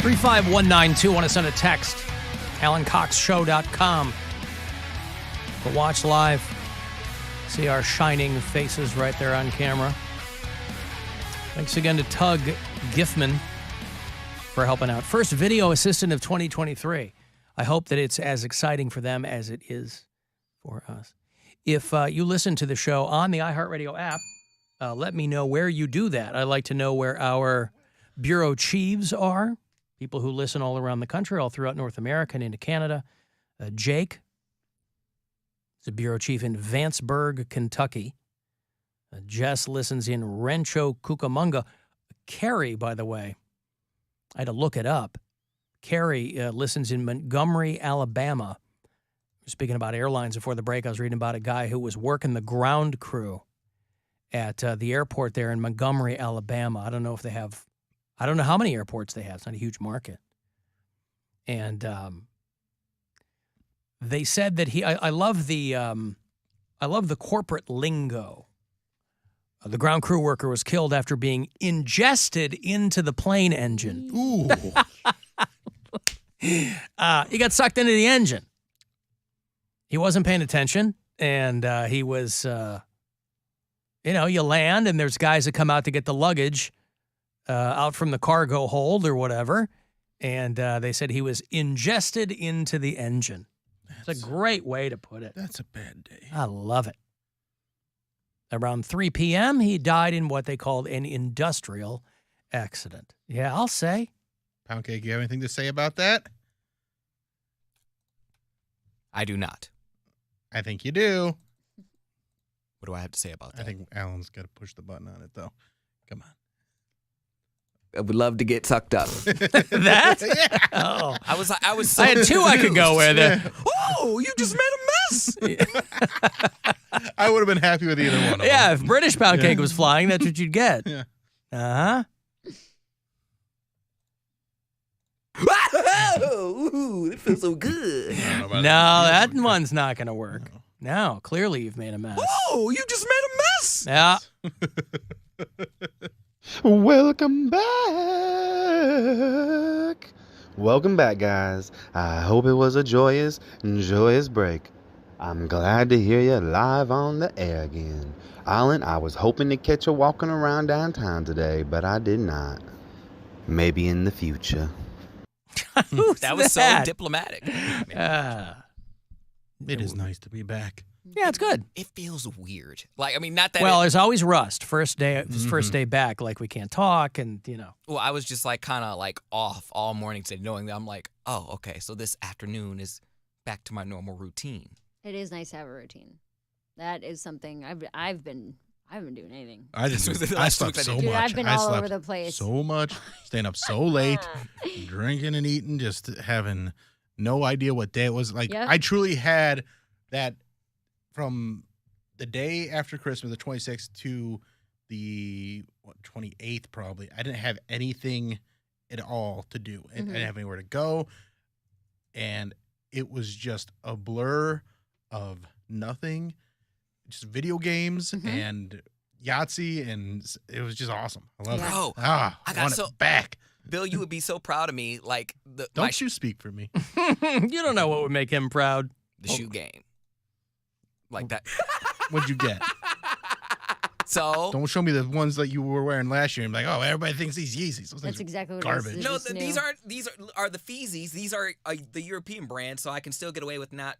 35192. Want to send a text? AlanCoxShow.com. But watch live. See our shining faces right there on camera. Thanks again to Tug Giffman for helping out. First video assistant of 2023. I hope that it's as exciting for them as it is for us. If you listen to the show on the iHeartRadio app, let me know where you do that. I'd like to know where our bureau chiefs are, people who listen all around the country, all throughout North America and into Canada. Jake is a bureau chief in Vanceburg, Kentucky. Jess listens in Rancho Cucamonga. Carrie, by the way, I had to look it up. Carrie listens in Montgomery, Alabama. Speaking about airlines before the break, I was reading about a guy who was working the ground crew at the airport there in Montgomery, Alabama. I don't know how many airports they have. It's not a huge market. And they said that I love the corporate lingo. The ground crew worker was killed after being ingested into the plane engine. Ooh. He got sucked into the engine. He wasn't paying attention, and he was, you land, and there's guys that come out to get the luggage out from the cargo hold or whatever, and they said he was ingested into the engine. It's a great way to put it. That's a bad day. I love it. Around 3 p.m., he died in what they called an industrial accident. Yeah, I'll say. Poundcake, you have anything to say about that? I do not. I think you do. What do I have to say about that? I think Alan's got to push the button on it, though. Come on. I would love to get sucked up. That? Yeah. Oh. I was so I had two I could go with. Oh, you just made a mess. I would have been happy with either one of them. Yeah, if British Poundcake was flying, that's what you'd get. Yeah. Uh-huh. Ooh, it feels so good. No, that one's not going to work. No, clearly you've made a mess. Oh, you just made a mess. Yeah. Welcome back. Welcome back, guys. I hope it was a joyous break. I'm glad to hear you live on the air again. Alan, I was hoping to catch you walking around downtown today, but I did not. Maybe in the future. That was so diplomatic. It is nice to be back. Yeah, it's good. It feels weird. Not that. Well, there's always rust. First day back, like we can't talk, and Well, I was just kind of off all morning today, knowing that I'm oh, okay, so this afternoon is back to my normal routine. It is nice to have a routine. That is something I haven't been doing anything. I slept so Dude, much. I've been all over the place. So much. Staying up so late, drinking and eating, just having no idea what day it was. Yep. I truly had that from the day after Christmas, the 26th, to the 28th probably. I didn't have anything at all to do. I didn't have anywhere to go. And it was just a blur of nothing. Just video games and Yahtzee, and it was just awesome. I love it. Bro, I want it back. Bill, you would be so proud of me. Don't you speak for me. you don't know what would make him proud. The shoe game. Like that. What'd you get? So don't show me the ones that you were wearing last year. I'm like, oh, everybody thinks these Yeezys. Those That's exactly what garbage. it is. No, these are the Feezies. These are the European brand, so I can still get away with not,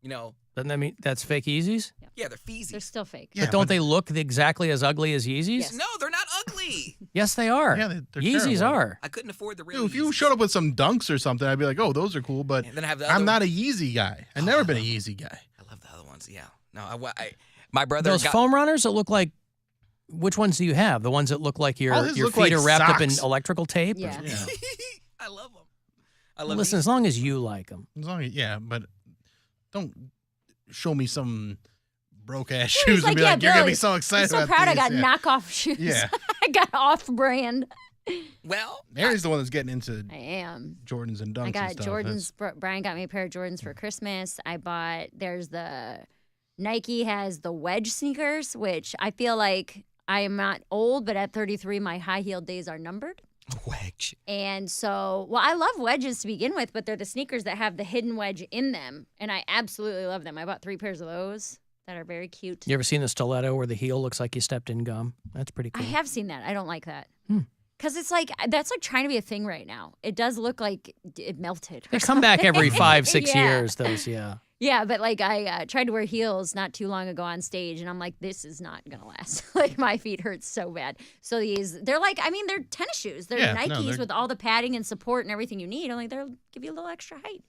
Doesn't that mean that's fake Yeezys? Yeah, they're Feezies. They're still fake. Yeah, but don't they look exactly as ugly as Yeezys? Yes. No, they're not ugly. Yes, they are. Yeah, they're Yeezys terrible. are. I couldn't afford the real. Dude, if you Yeezys. showed up with some Dunks or something, I'd be like, oh, those are cool. But And then I have the I'm other- not a Yeezy guy. I've never been a Yeezy guy. I love the other ones. Yeah. No, my brother Those got, foam runners that look like. Which ones do you have? The ones that look like your All his look feet like are wrapped up in socks. electrical tape? Yeah. Yeah. I love them. I love Listen, these. as long as you like them. As long as, yeah, but don't show me some broke ass He's shoes and be yeah, like, you're gonna Bill, be so I'm excited so about proud I these. got Yeah. knockoff shoes. Yeah. I got off-brand. Well, Mary's the one that's getting into I am. Jordans and Dunks. I got and stuff. Jordans. Brian got me a pair of Jordans for Christmas. There's the Nike has the wedge sneakers, which I feel like I am not old, but at 33, my high heel days are numbered. Wedge. And so, well, I love wedges to begin with, but they're the sneakers that have the hidden wedge in them. And I absolutely love them. I bought 3 pairs of those that are very cute. You ever seen the stiletto where the heel looks like you stepped in gum? That's pretty cool. I have seen that. I don't like that. Because it's like, that's like trying to be a thing right now. It does look like it melted. They come back every 5-6 Yeah. years, those, yeah. Yeah, but like I tried to wear heels not too long ago on stage, and I'm like, this is not gonna last. Like my feet hurt so bad. So they're like, I mean, they're tennis shoes. They're Nikes with all the padding and support and everything you need. Only they'll give you a little extra height.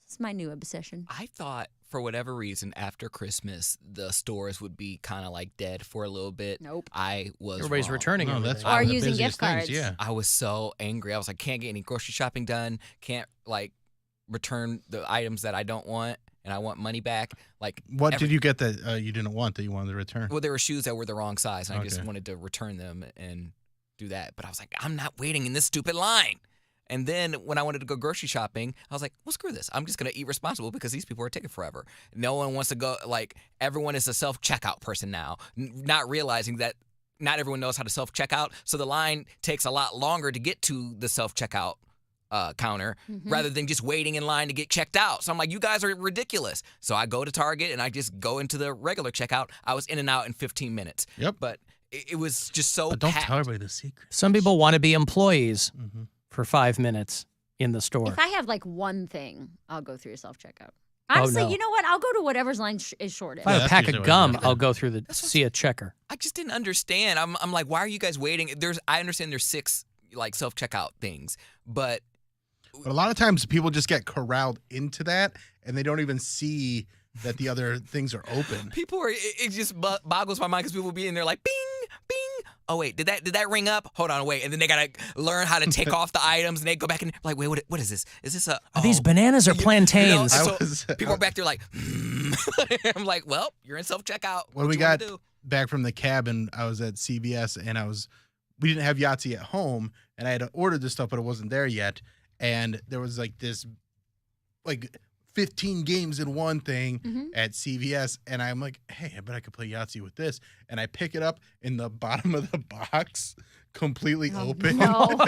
It's my new obsession. I thought for whatever reason after Christmas the stores would be kind of like dead for a little bit. Nope. I was Everybody's wrong. returning No, everything. that's Or one of the using busiest gift cards. things, yeah. I was so angry. I was like, can't get any grocery shopping done. Can't like return the items that I don't want, and I want money back. Like, What did you get that you didn't want that you wanted to return? Well, there were shoes that were the wrong size, and I just Okay. wanted to return them and do that. But I was like, I'm not waiting in this stupid line. And then when I wanted to go grocery shopping, I was like, well, screw this. I'm just going to eat responsible because these people are taking forever. No one wants to go, like, everyone is a self-checkout person now, not realizing that not everyone knows how to self-checkout. So the line takes a lot longer to get to the self-checkout counter rather than just waiting in line to get checked out. So I'm like, you guys are ridiculous. So I go to Target and I just go into the regular checkout. I was in and out in 15 minutes. Yep. But it was just so But don't packed. tell everybody the secret. Some people want to be employees Mm-hmm. for 5 minutes in the store. If I have like one thing, I'll go through a self-checkout. Honestly, no. you know what? I'll go to whatever's line is shortest. If I have Yeah, a that's pack usually of what gum, it is. I'll go through the That's what see a checker. I just didn't understand. I'm like, why are you guys waiting? I understand there's 6 like self-checkout things, but But a lot of times people just get corralled into that and they don't even see that the other things are open. people are it just boggles my mind because people will be in there like bing bing. Oh wait, did that ring up? Hold on, wait, and then they gotta learn how to take off the items, and they go back and like, wait, what is this? Is this a? Are these bananas or plantains? so I was- people are back there like, I'm like, well, you're in self checkout. When we got back from the cabin, I was at CVS and we didn't have Yahtzee at home, and I had ordered this stuff, but it wasn't there yet. And there was like this, like 15 games in one thing at CVS, and I'm like, hey, I bet I could play Yahtzee with this. And I pick it up in the bottom of the box, completely open. No.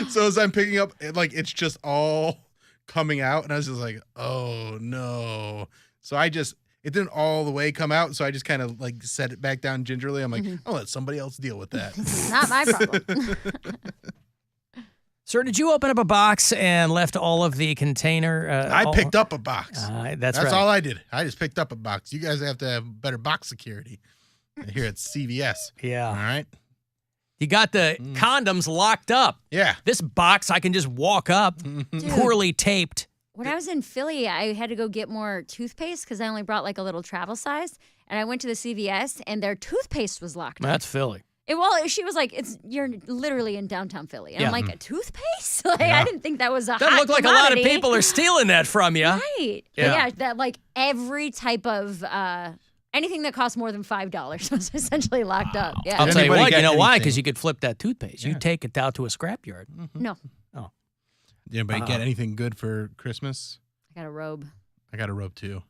So as I'm picking up, it's just all coming out, and I was just like, oh no. So it didn't all the way come out, so I just kind of like set it back down gingerly. I'm like, I'll let somebody else deal with that. Not my problem. Sir, did you open up a box and left all of the container? I picked up a box. That's right. all I did. I just picked up a box. You guys have to have better box security here at CVS. Yeah. All right. You got the condoms locked up. Yeah. This box I can just walk up, poorly taped. When I was in Philly, I had to go get more toothpaste because I only brought like a little travel size. And I went to the CVS and their toothpaste was locked up. That's Philly. She was like, you're literally in downtown Philly. And I'm Yeah. like, a toothpaste? Like, I didn't think that was a That hot looked like a lot of commodity. people are stealing that from you. Right. Yeah. Yeah, that like every type of anything that costs more than $5 was essentially locked up. Yeah. I'll Did tell you anybody what, get you know why? anything? Because you could flip that toothpaste. You take it down to a scrapyard. No, Did anybody get anything good for Christmas? I got a robe. I got a robe too.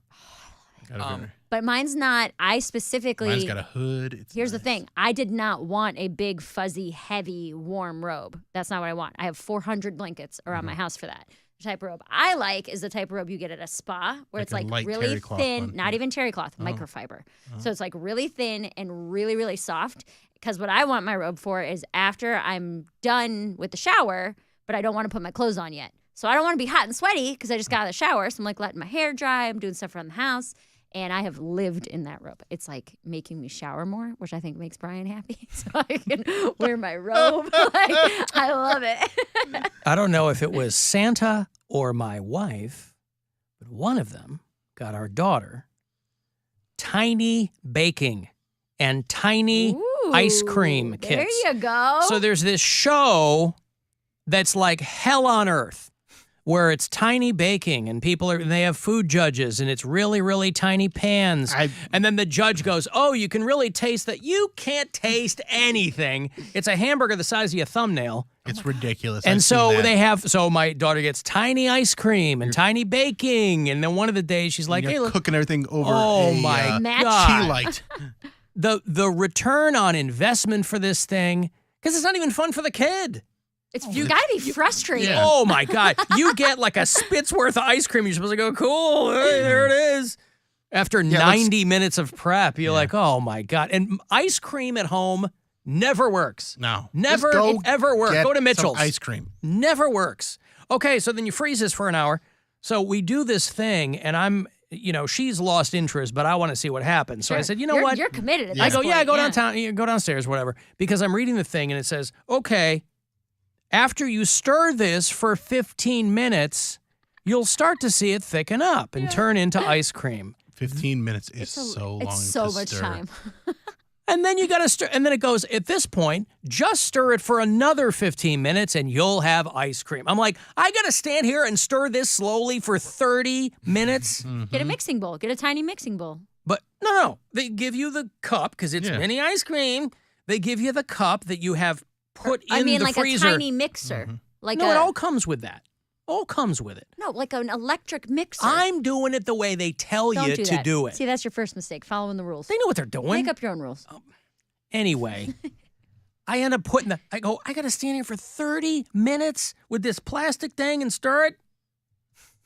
I got a very- But mine's not, I specifically. Mine's got a hood. It's Here's the nice. thing. I did not want a big, fuzzy, heavy, warm robe. That's not what I want. I have 400 blankets around my house for that. The type of robe I like is the type of robe you get at a spa where Like it's a like light really terry cloth thin, one. not even terry cloth, microfiber. So it's like really thin and really, really soft. Because what I want my robe for is after I'm done with the shower, but I don't want to put my clothes on yet. So I don't want to be hot and sweaty because I just got out of the shower. So I'm like letting my hair dry. I'm doing stuff around the house. And I have lived in that robe. It's like making me shower more, which I think makes Brian happy. So I can wear my robe. Like, I love it. I don't know if it was Santa or my wife, but one of them got our daughter tiny baking and tiny ice cream Ooh, kits. There you go. So there's this show that's like hell on earth where it's tiny baking and they have food judges and it's really, really tiny pans. And then the judge goes, oh, you can really taste that. You can't taste anything. It's a hamburger the size of your thumbnail. It's ridiculous. And I've seen so that. so my daughter gets tiny ice cream and tiny baking. And then one of the days she's like, You're hey, look. cooking everything over Oh a my Match. God. tea light. The return on investment for this thing, because it's not even fun for the kid. You gotta be frustrated. Yeah. Oh my God. You get like a spit's worth of ice cream. You're supposed to go, cool, hey, there it is. After 90 minutes of prep, you're like, oh my God. And ice cream at home never works. No. Never ever works. Go to Mitchell's. Ice cream. Never works. Okay, so then you freeze this for an hour. So we do this thing, and she's lost interest, but I want to see what happens. So I said, what? You're committed at I this go, point. yeah, go downtown, go downstairs, whatever. Because I'm reading the thing, and it says, okay, after you stir this for 15 minutes, you'll start to see it thicken up and turn into ice cream. 15 minutes is so long. It's so to much stir. time. And then you got to stir, and then it goes, at this point, just stir it for another 15 minutes and you'll have ice cream. I'm like, I got to stand here and stir this slowly for 30 minutes? Get a mixing bowl. Get a tiny mixing bowl. But no. They give you the cup, because it's mini ice cream. They give you the cup that you have put in the like freezer. a tiny mixer. It all comes with that. All comes with it. No, like an electric mixer. I'm doing it the way they tell Don't you do to that. do it. See, that's your first mistake. Following the rules. They know what they're doing. Make up your own rules. Anyway, I end up I got to stand here for 30 minutes with this plastic thing and stir it.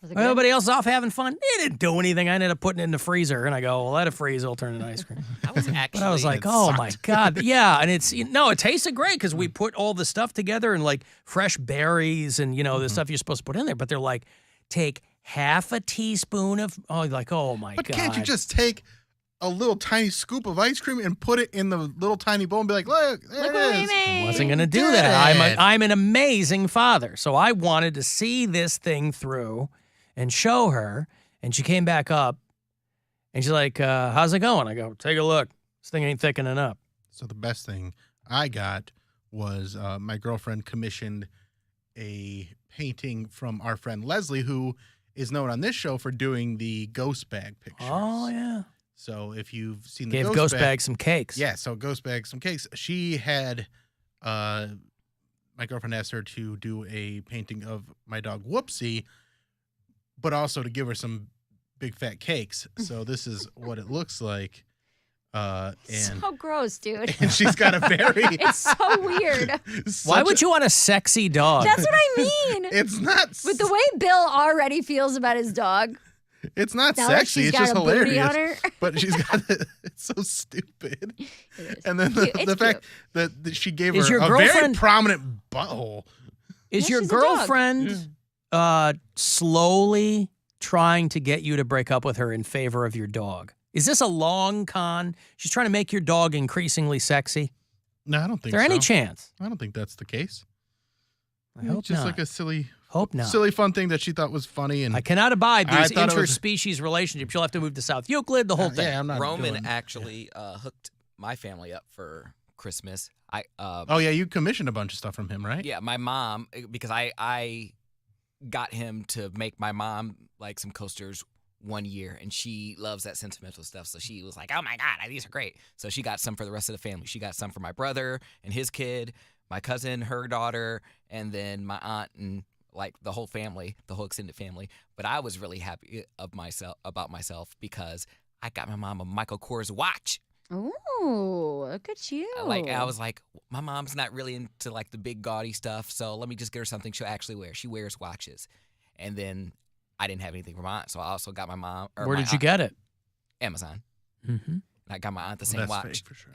Was it good? Everybody else is off having fun. They didn't do anything. I ended up putting it in the freezer, and I go, well, let it freeze. It'll turn into ice cream. I was actually. But I was like, oh, my God. Yeah, and it tasted great because we put all the stuff together and like fresh berries and, the stuff you're supposed to put in there. But they're like, take half a teaspoon of, my God. But can't you just take a little tiny scoop of ice cream and put it in the little tiny bowl and be like, look, there Look it what we is. made. I wasn't going to do did that. it. I'm an amazing father. So I wanted to see this thing through and show her. And she came back up and she's like, how's it going? I go, take a look. This thing ain't thickening up. So the best thing I got was my girlfriend commissioned a painting from our friend Leslie, who is known on this show for doing the ghost bag pictures. Oh, yeah. So if you've seen the Gave Ghost Bag some cakes. Yeah, so Ghost Bag some cakes. She had, my girlfriend asked her to do a painting of my dog Whoopsie, but also to give her some big fat cakes. So this is what it looks like. And So gross, dude. and she's got a very. It's so weird. Why would you want a sexy dog? That's what I mean. It's not. With the way Bill already feels about his dog. It's not Now that sexy. she's It's got just a booty hilarious. on her. But she's got. It's so stupid. It is. And then It's the fact cute. that she gave Is her your a very girlfriend- prominent butthole. Is Yeah, your she's a dog. girlfriend slowly trying to get you to break up with her in favor of your dog? Is this a long con? She's trying to make your dog increasingly sexy? No, I don't think Is there so. any chance? I don't think that's the case. I hope just not. like a silly not. silly fun thing that she thought was funny. And I cannot abide I these thought it was- interspecies relationships. You'll have to move to South Euclid, the whole thing. Yeah, I'm not Roman doing- actually hooked my family up for Christmas. Oh yeah, you commissioned a bunch of stuff from him, right? Yeah, my mom, because I got him to make my mom like some coasters one year, and she loves that sentimental stuff. So she was like, oh my God, these are great. So she got some for the rest of the family. She got some for my brother and his kid, my cousin, her daughter, and then my aunt and like the whole family, the whole extended family. But I was really happy about myself because I got my mom a Michael Kors watch. Ooh, look at you. I was like, my mom's not really into like the big gaudy stuff, so let me just get her something she'll actually wear. She wears watches. And then I didn't have anything for my aunt, so I also got my mom. Where did you get it? Amazon. Mm-hmm. I got my aunt the Well, same that's watch. fake for sure.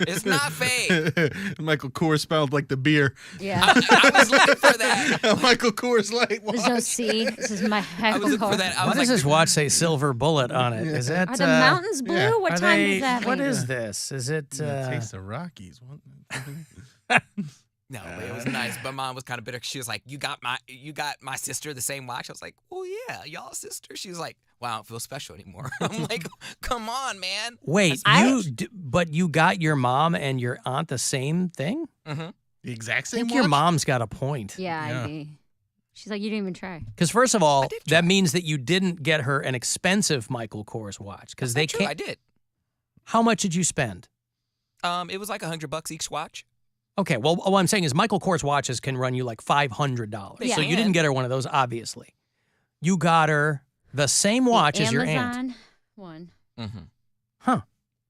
It's not fake. Michael Kors spelled like the beer. Yeah. I was looking for that. Michael Kors Light watch. There's no C. This is my I was looking for that. I Why was does like, this watch say silver bullet on it? Is that Are the mountains blue? yeah. What are time they- does that What mean? is this? Is it Taste of Rockies. No, but it was nice. But mom was kind of bitter. She was like, "You got my sister the same watch." I was like, "Well, yeah, y'all sister." She was like, "Well, I don't feel special anymore." I'm like, "Come on, man." Wait, I- but you got your mom and your aunt the same thing? Mm-hmm. The exact I same think your watch? mom's got a point. Yeah, Yeah. I'd be. She's like, you didn't even try. Because first of all, I did that try. means that you didn't get her an expensive Michael Kors watch. Because they True, I can't. did. How much did you spend? It was like $100 each watch. Okay, well, what I'm saying is Michael Kors watches can run you like $500. They So you can. didn't get her one of those, obviously. You got her the same watch The as your aunt. Amazon one. Mm-hmm. Huh.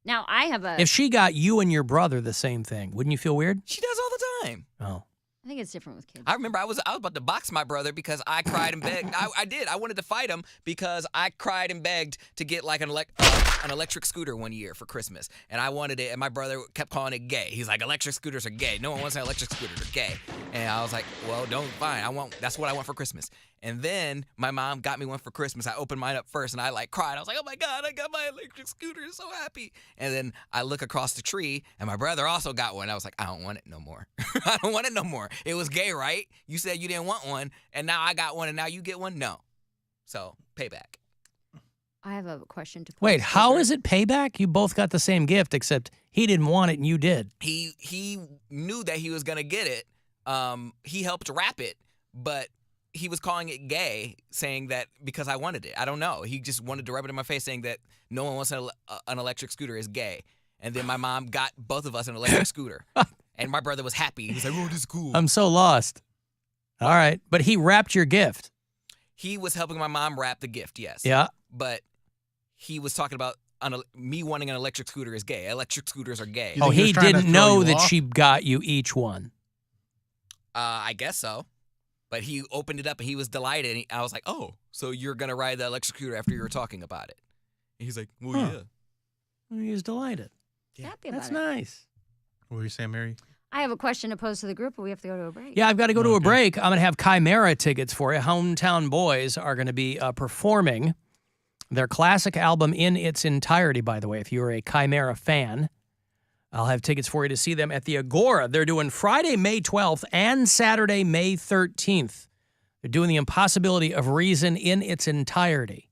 Now I have a. If she got you and your brother the same thing, wouldn't you feel weird? She does all the time. Oh. I think it's different with kids. I remember I was about to box my brother because I cried and begged. I did. I wanted to fight him because I cried and begged to get like an electric scooter one year for Christmas, and I wanted it. And my brother kept calling it gay. He's like, electric scooters are gay. No one wants an electric scooter. They're gay. And I was like, well, fine. That's what I want for Christmas. And then my mom got me one for Christmas. I opened mine up first, and I like cried. I was like, oh my God, I got my electric scooter. I'm so happy. And then I look across the tree, and my brother also got one. I was like, I don't want it no more. I don't want it no more. It was gay, right? You said you didn't want one, and now I got one, and now you get one? No. So, payback. I have a question to pose. Wait, how is it payback? You both got the same gift, except he didn't want it and you did. He knew that he was going to get it. He helped wrap it, but he was calling it gay, saying that because I wanted it. I don't know. He just wanted to rub it in my face, saying that no one wants an electric scooter is gay. And then my mom got both of us an electric scooter. And my brother was happy. He was like, oh, this is cool. I'm so lost. All right. But he wrapped your gift. He was helping my mom wrap the gift, yes. Yeah. But he was talking about me wanting an electric scooter is gay. Electric scooters are gay. You Oh, think he was he trying to didn't throw know you that off? she got you each one. I guess so. But he opened it up and he was delighted. And I was like, oh, so you're going to ride the electric scooter after you were talking about it. And he's like, well, yeah. He was delighted. Happy about That's it. nice. What were you saying, Mary? I have a question to pose to the group, but we have to go to a break. Yeah, I've got to go to a Okay. break. I'm going to have Chimera tickets for you. Hometown Boys are going to be performing their classic album in its entirety, by the way, if you're a Chimera fan. I'll have tickets for you to see them at the Agora. They're doing Friday, May 12th and Saturday, May 13th. They're doing The Impossibility of Reason in its entirety.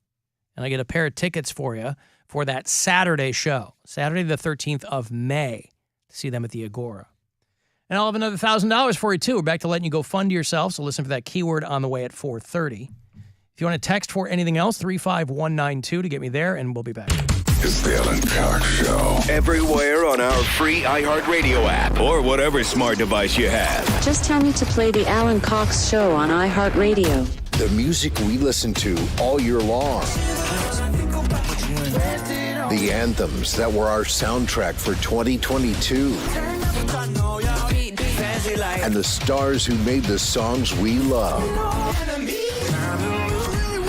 And I get a pair of tickets for you for that Saturday show, Saturday the 13th of May, to see them at the Agora. And I'll have another $1,000 for you, too. We're back to letting you go fund yourself, so listen for that keyword on the way at 4:30. If you want to text for anything else, 35192 to get me there, and we'll be back. It's the Alan Cox Show. Everywhere on our free iHeartRadio app or whatever smart device you have. Just tell me to play the Alan Cox Show on iHeartRadio. The music we listen to all year long. The anthems that were our soundtrack for 2022. And the stars who made the songs we love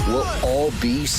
will all be